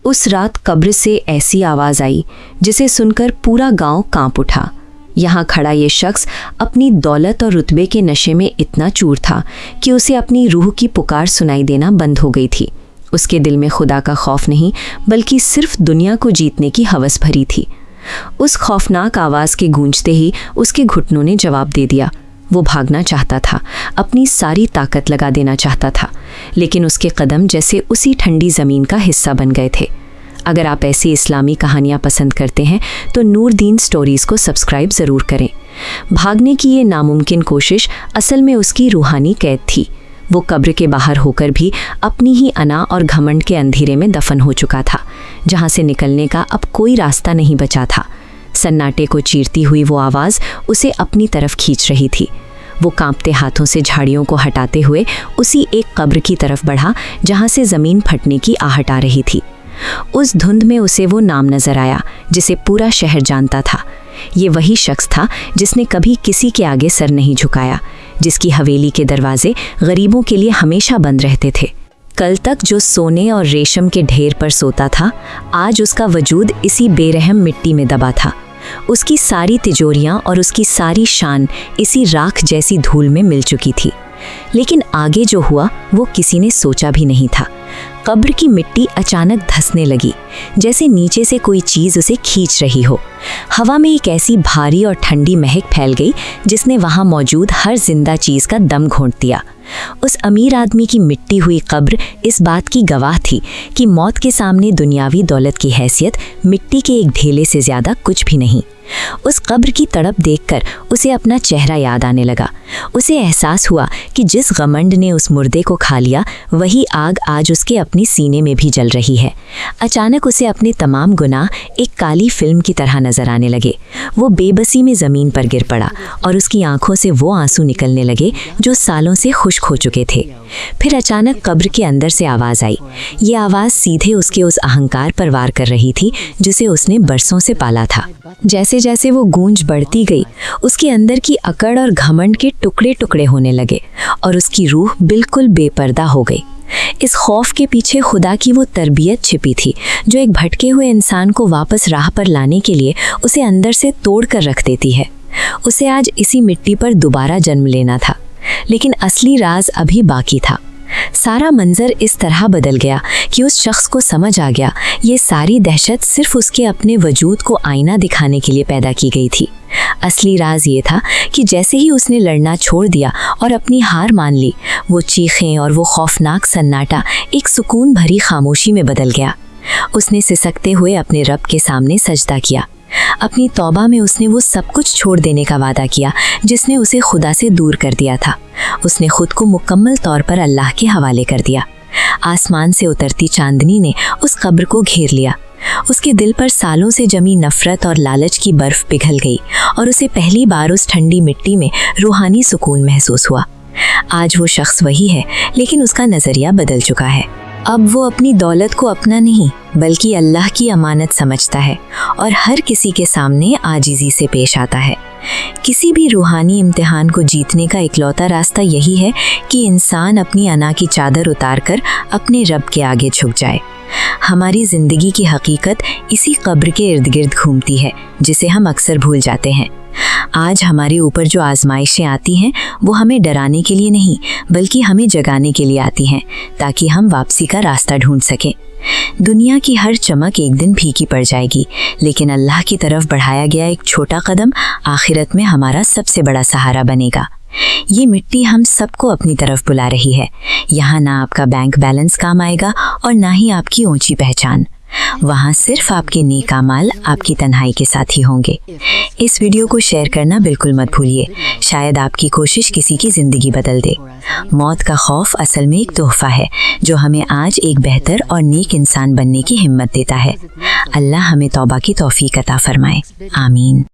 उस रात कब्र से ऐसी आवाज़ आई जिसे सुनकर पूरा गांव कांप उठा। यहाँ खड़ा ये शख्स अपनी दौलत और रुतबे के नशे में इतना चूर था कि उसे अपनी रूह की पुकार सुनाई देना बंद हो गई थी। उसके दिल में खुदा का खौफ नहीं बल्कि सिर्फ दुनिया को जीतने की हवस भरी थी। उस खौफनाक आवाज़ के गूंजते ही उसके घुटनों ने जवाब दे दिया। वो भागना चाहता था, अपनी सारी ताकत लगा देना चाहता था, लेकिन उसके कदम जैसे उसी ठंडी ज़मीन का हिस्सा बन गए थे। अगर आप ऐसी इस्लामी कहानियाँ पसंद करते हैं तो नूरदीन स्टोरीज़ को सब्सक्राइब ज़रूर करें। भागने की ये नामुमकिन कोशिश असल में उसकी रूहानी कैद थी। वो कब्र के बाहर होकर भी अपनी ही अना और घमंड के अंधेरे में दफन हो चुका था, जहाँ से निकलने का अब कोई रास्ता नहीं बचा था। सन्नाटे को चीरती हुई वो आवाज़ उसे अपनी तरफ खींच रही थी। वो कांपते हाथों से झाड़ियों को हटाते हुए उसी एक कब्र की तरफ बढ़ा जहाँ से ज़मीन फटने की आहट आ रही थी। उस धुंध में उसे वो नाम नजर आया जिसे पूरा शहर जानता था। ये वही शख्स था जिसने कभी किसी के आगे सर नहीं झुकाया, जिसकी हवेली के दरवाजे गरीबों के लिए हमेशा बंद रहते थे। कल तक जो सोने और रेशम के ढेर पर सोता था, आज उसका वजूद इसी बेरहम मिट्टी में दबा था। उसकी सारी तिजोरियां और उसकी सारी शान इसी राख जैसी धूल में मिल चुकी थी। लेकिन आगे जो हुआ वो किसी ने सोचा भी नहीं था। कब्र की मिट्टी अचानक धंसने लगी, जैसे नीचे से कोई चीज़ उसे खींच रही हो। हवा में एक ऐसी भारी और ठंडी महक फैल गई जिसने वहाँ मौजूद हर जिंदा चीज़ का दम घोंट दिया। उस अमीर आदमी की मिट्टी हुई कब्र इस बात की गवाह थी कि मौत के सामने दुनियावी दौलत की हैसियत मिट्टी के एक ढेले से ज़्यादा कुछ भी नहीं। उस कब्र की तड़प देखकर उसे अपना चेहरा याद आने लगा। उसे एहसास हुआ कि जिस घमंड ने उस मुर्दे को खा लिया, वही आग आज उसके अपनी सीने में भी जल रही है। अचानक उसे अपने तमाम गुनाह एक काली फिल्म की तरह नजर आने लगे। वो बेबसी में ज़मीन पर गिर पड़ा और उसकी आंखों से वो आंसू निकलने लगे जो सालों से खुश्क हो चुके थे। फिर अचानक कब्र के अंदर से आवाज़ आई। ये आवाज़ सीधे उसके उस अहंकार पर वार कर रही थी जिसे उसने बरसों से पाला था। जैसे जैसे वो गूंज बढ़ती गई, उसके अंदर की अकड़ और घमंड के टुकड़े टुकड़े होने लगे और उसकी रूह बिल्कुल बेपर्दा हो गई। इस खौफ के पीछे खुदा की वो तरबियत छिपी थी जो एक भटके हुए इंसान को वापस राह पर लाने के लिए उसे अंदर से तोड़ कर रख देती है। उसे आज इसी मिट्टी पर दोबारा जन्म लेना था, लेकिन असली राज अभी बाकी था। सारा मंजर इस तरह बदल गया कि उस शख्स को समझ आ गया ये सारी दहशत सिर्फ उसके अपने वजूद को आईना दिखाने के लिए पैदा की गई थी। असली राज ये था कि जैसे ही उसने लड़ना छोड़ दिया और अपनी हार मान ली, वो चीखें और वो खौफनाक सन्नाटा एक सुकून भरी खामोशी में बदल गया। उसने सिसकते हुए अपने रब के सामने सजदा किया। अपनी तौबा में उसने वो सब कुछ छोड़ देने का वादा किया जिसने उसे खुदा से दूर कर दिया था। उसने खुद को मुकम्मल तौर पर अल्लाह के हवाले कर दिया। आसमान से उतरती चांदनी ने उस कब्र को घेर लिया। उसके दिल पर सालों से जमी नफरत और लालच की बर्फ पिघल गई और उसे पहली बार उस ठंडी मिट्टी में रूहानी सुकून महसूस हुआ। आज वो शख्स वही है, लेकिन उसका नज़रिया बदल चुका है। अब वो अपनी दौलत को अपना नहीं बल्कि अल्लाह की अमानत समझता है और हर किसी के सामने आजिज़ी से पेश आता है। किसी भी रूहानी इम्तिहान को जीतने का इकलौता रास्ता यही है कि इंसान अपनी अना की चादर उतारकर अपने रब के आगे झुक जाए। हमारी ज़िंदगी की हकीकत इसी कब्र के इर्द गिर्द घूमती है जिसे हम अक्सर भूल जाते हैं। आज हमारे ऊपर जो आजमाइशें आती हैं वो हमें डराने के लिए नहीं बल्कि हमें जगाने के लिए आती हैं ताकि हम वापसी का रास्ता ढूंढ सकें। दुनिया की हर चमक एक दिन फीकी पड़ जाएगी, लेकिन अल्लाह की तरफ बढ़ाया गया एक छोटा कदम आखिरत में हमारा सबसे बड़ा सहारा बनेगा। ये मिट्टी हम सबको अपनी तरफ बुला रही है। यहाँ ना आपका बैंक बैलेंस काम आएगा और ना ही आपकी ऊंची पहचान। वहाँ सिर्फ आपके नेक अमाल आपकी तन्हाई के साथ ही होंगे। इस वीडियो को शेयर करना बिल्कुल मत भूलिए, शायद आपकी कोशिश किसी की ज़िंदगी बदल दे। मौत का खौफ असल में एक तोहफा है जो हमें आज एक बेहतर और नेक इंसान बनने की हिम्मत देता है। अल्लाह हमें तौबा की तौफीक अता फरमाए। आमीन।